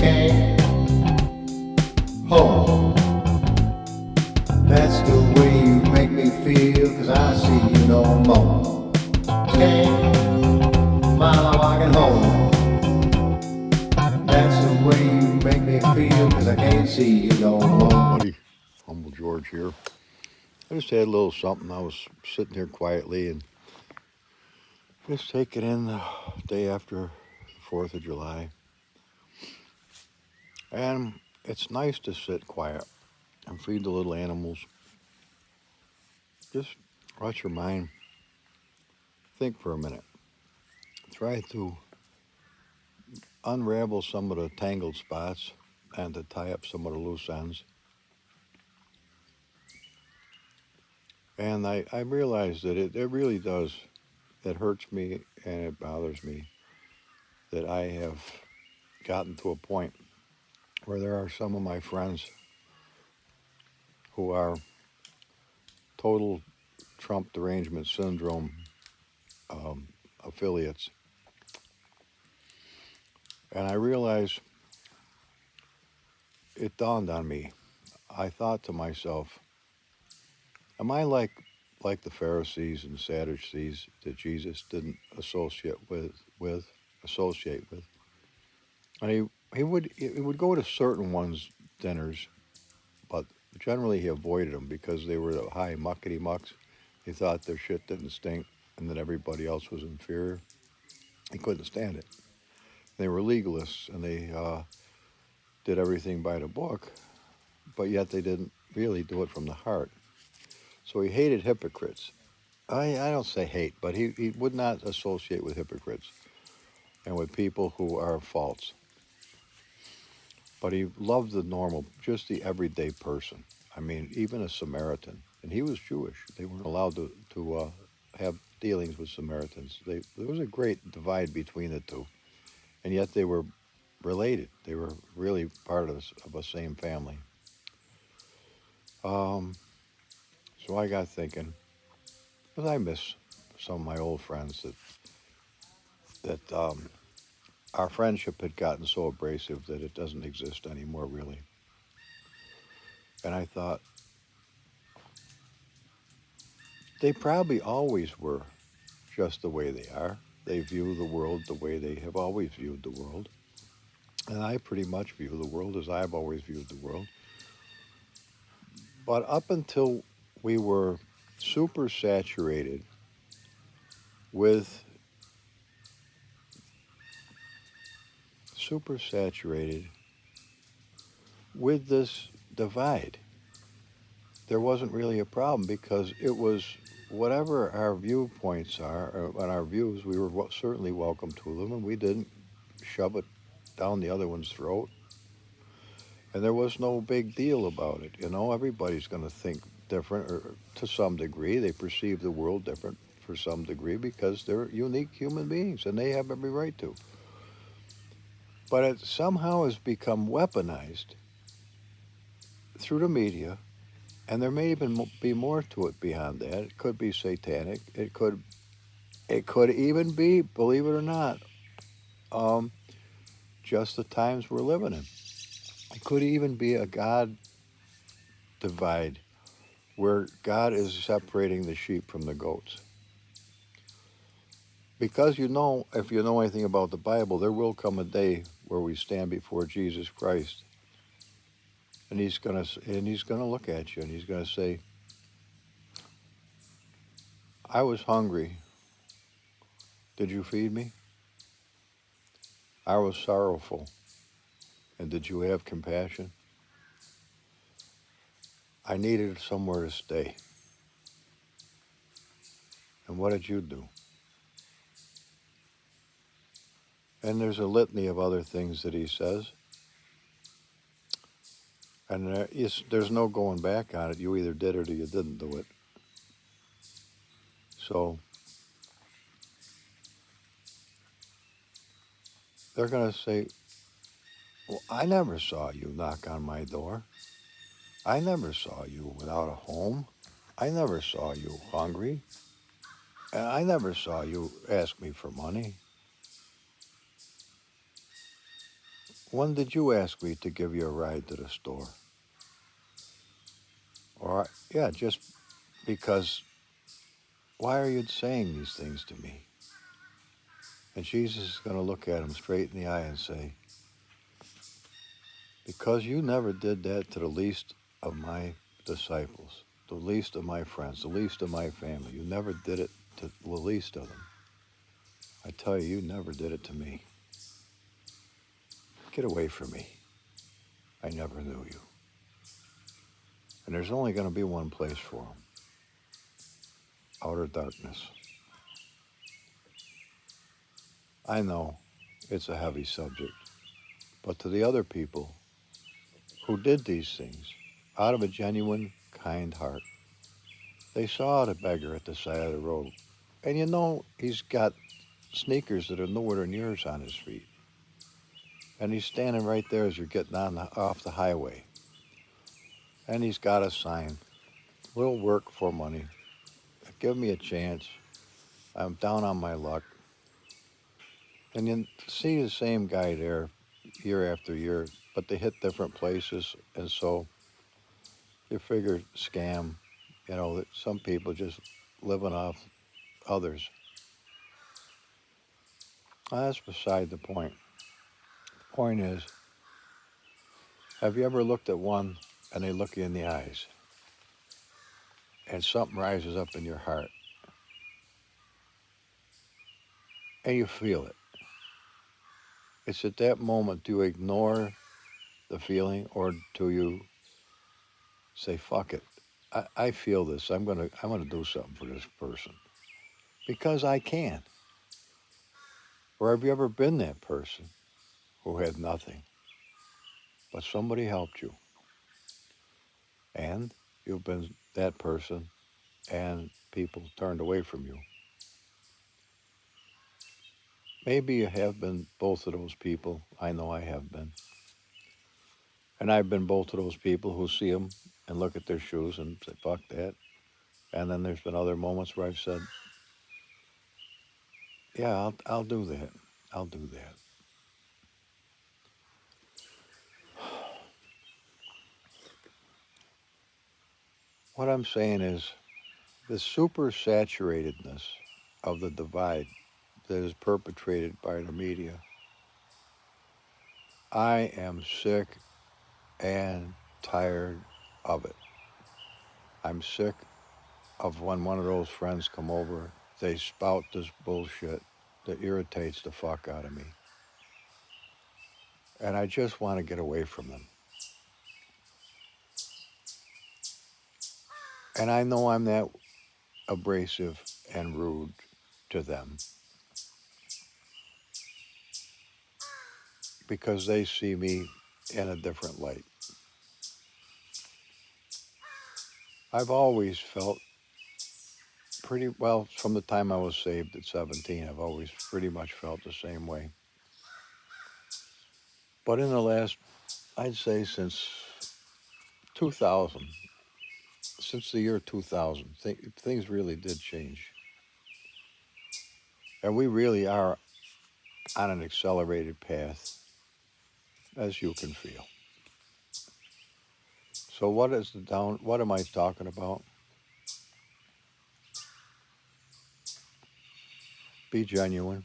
can't hold. That's the way you make me feel, 'cause I see you no more. Can't mind how I can hold. That's the way you make me feel, 'cause I can't see you no more. Buddy, Humble George here. I just had a little something. I was sitting here quietly and just taking in the day after the 4th of July. And it's nice to sit quiet and feed the little animals. Just let your mind think for a minute. Try to unravel some of the tangled spots and to tie up some of the loose ends. And I realize that it really does. It hurts me and it bothers me that I have gotten to a point where there are some of my friends who are total Trump Derangement Syndrome affiliates. And I realize it dawned on me. I thought to myself, am I like the Pharisees and Sadducees that Jesus didn't associate with? And he would go to certain ones' dinners, but generally he avoided them because they were the high muckety mucks. He thought their shit didn't stink and that everybody else was inferior. He couldn't stand it. They were legalists and they did everything by the book, but yet they didn't really do it from the heart. So he hated hypocrites. I don't say hate, but he would not associate with hypocrites and with people who are false. But he loved the normal, just the everyday person. I mean, even a Samaritan. And he was Jewish. They weren't allowed to have dealings with Samaritans. There was a great divide between the two. And yet they were related. They were really part of a same family. So I got thinking, because I miss some of my old friends that our friendship had gotten so abrasive that it doesn't exist anymore, really. And I thought, they probably always were just the way they are. They view the world the way they have always viewed the world. And I pretty much view the world as I've always viewed the world. But up until we were super saturated with this divide, there wasn't really a problem because it was whatever our viewpoints are and our views, we were certainly welcome to them, and we didn't shove it down the other one's throat. And there was no big deal about it. Everybody's going to think different, or to some degree. They perceive the world different for some degree because they're unique human beings, and they have every right to. But it somehow has become weaponized through the media, and there may even be more to it beyond that. It could be satanic. It could even be, believe it or not, just the times we're living in. It could even be a God divide where God is separating the sheep from the goats. Because if you know anything about the Bible, there will come a day where we stand before Jesus Christ, and he's gonna look at you and he's gonna say, I was hungry. Did you feed me? I was sorrowful. And did you have compassion? I needed somewhere to stay. And what did you do? And there's a litany of other things that he says. And there's no going back on it. You either did or you didn't do it. So they're going to say, well, I never saw you knock on my door. I never saw you without a home. I never saw you hungry. And I never saw you ask me for money. when did you ask me to give you a ride to the store? Or, yeah, just because, why are you saying these things to me? And Jesus is going to look at him straight in the eye and say, because you never did that to the least of my disciples, the least of my friends, the least of my family. You never did it to the least of them. I tell you, you never did it to me. Get away from me. I never knew you. And there's only going to be one place for them. Outer darkness. I know it's a heavy subject, but to the other people who did these things out of a genuine, kind heart, they saw the beggar at the side of the road. And you know, he's got sneakers that are nowhere near yours on his feet. And he's standing right there as you're getting off the highway. And he's got a sign, we'll work for money. Give me a chance. I'm down on my luck. And you see the same guy there year after year, but they hit different places. And so you figure scam, you know, that some people just living off others. That's beside the point. Point is, have you ever looked at one and they look you in the eyes and something rises up in your heart and you feel it? It's at that moment, do you ignore the feeling or do you say, fuck it? I feel this. I'm gonna do something for this person because I can. Or have you ever been that person who had nothing, but somebody helped you, and you've been that person, and people turned away from you? Maybe you have been both of those people. I know I have been, and I've been both of those people who see them and look at their shoes and say, "Fuck that." And then there's been other moments where I've said, "Yeah, I'll do that. I'll do that." What I'm saying is the super saturatedness of the divide that is perpetrated by the media. I am sick and tired of it. I'm sick of when one of those friends come over, they spout this bullshit that irritates the fuck out of me. And I just want to get away from them. And I know I'm that abrasive and rude to them because they see me in a different light. I've always felt pretty well from the time I was saved at 17. I've always pretty much felt the same way. But in the last, I'd say since 2000, since the year 2000, things really did change. And we really are on an accelerated path, as you can feel. So what is what am I talking about? Be genuine.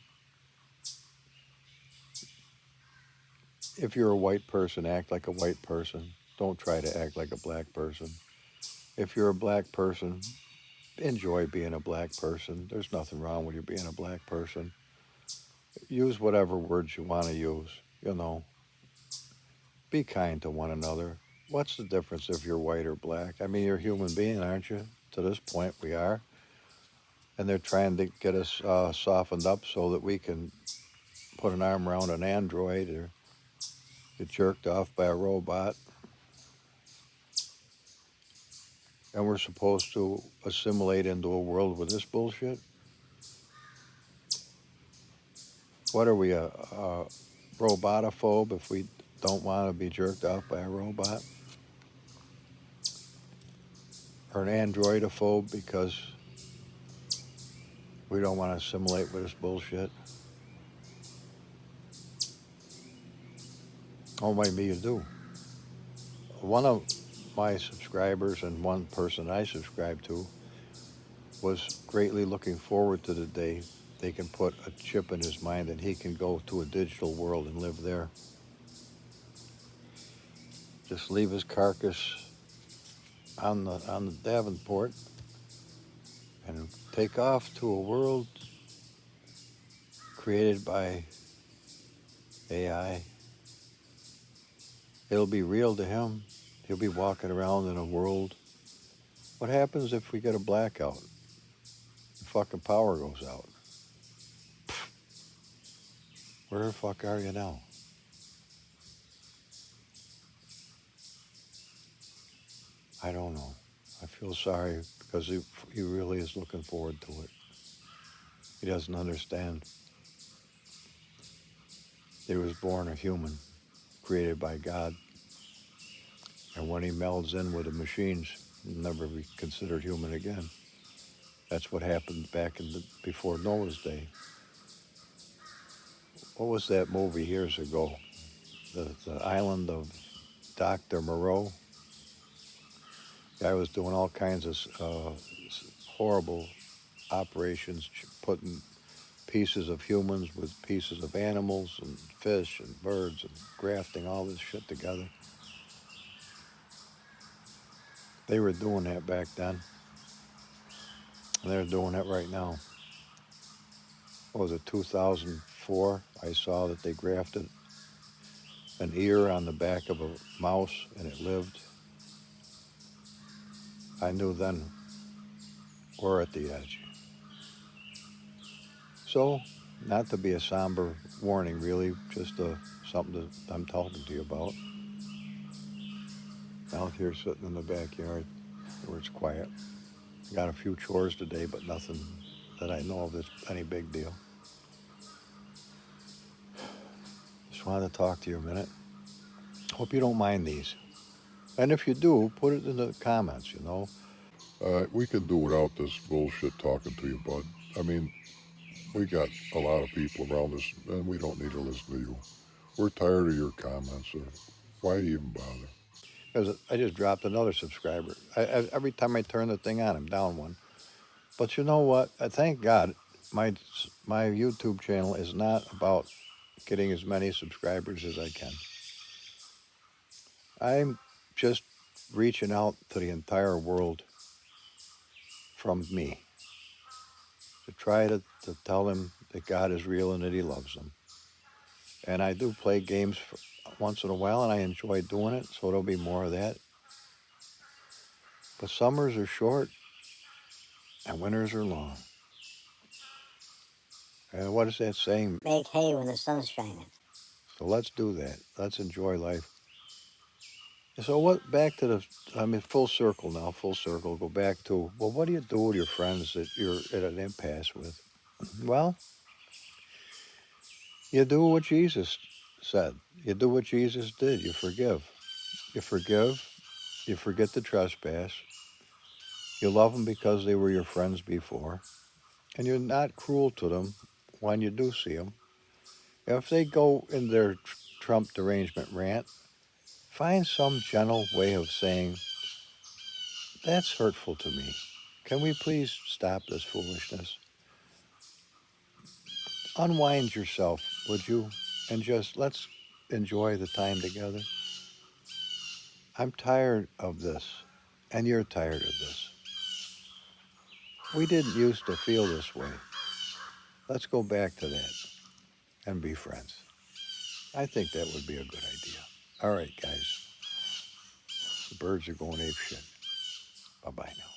If you're a white person, act like a white person. Don't try to act like a black person. If you're a black person, enjoy being a black person. There's nothing wrong with you being a black person. Use whatever words you want to use, you know. Be kind to one another. What's the difference if you're white or black? I mean, you're a human being, aren't you? To this point, we are. And they're trying to get us softened up so that we can put an arm around an android or get jerked off by a robot. And we're supposed to assimilate into a world with this bullshit? What are we, a robotophobe if we don't want to be jerked off by a robot? Or an androidophobe because we don't want to assimilate with this bullshit? Oh, maybe you do. One of my subscribers and one person I subscribe to was greatly looking forward to the day they can put a chip in his mind and he can go to a digital world and live there. Just leave his carcass on the Davenport and take off to a world created by AI. It'll be real to him. He'll be walking around in a world. What happens if we get a blackout? The fucking power goes out. Where the fuck are you now? I don't know. I feel sorry because he really is looking forward to it. He doesn't understand. He was born a human, created by God. And when he melds in with the machines, he'll never be considered human again. That's what happened back before Noah's day. What was that movie years ago? The Island of Dr. Moreau. Guy was doing all kinds of horrible operations, putting pieces of humans with pieces of animals and fish and birds and grafting all this shit together. They were doing that back then, and they're doing it right now. What was it, 2004? I saw that they grafted an ear on the back of a mouse and it lived. I knew then we're at the edge. So, not to be a somber warning, really, just something that I'm talking to you about. Out here sitting in the backyard where it's quiet. Got a few chores today, but nothing that I know of that's any big deal. Just wanted to talk to you a minute. Hope you don't mind these. And if you do, put it in the comments, you know. We can do without this bullshit talking to you, bud. I mean, we got a lot of people around us, and we don't need to listen to you. We're tired of your comments. Or why even bother? Because I just dropped another subscriber. Every time I turn the thing on, I'm down one. But you know what? I thank God my YouTube channel is not about getting as many subscribers as I can. I'm just reaching out to the entire world from me to try to tell them that God is real and that he loves them. And I do play games once in a while, and I enjoy doing it, so there'll be more of that. But summers are short, and winters are long. And what is that saying? Make hay when the sun's shining. So let's do that. Let's enjoy life. So what? Back to full circle now. Full circle. Go back to, well, what do you do with your friends that you're at an impasse with? Well, you do what Jesus said. You do what Jesus did. You forgive. You forgive. You forget the trespass. You love them because they were your friends before. And you're not cruel to them when you do see them. If they go in their Trump derangement rant, find some gentle way of saying, that's hurtful to me. Can we please stop this foolishness? Unwind yourself, would you? And just let's enjoy the time together. I'm tired of this, and you're tired of this. We didn't used to feel this way. Let's go back to that and be friends. I think that would be a good idea. All right, guys. The birds are going ape shit. Bye-bye now.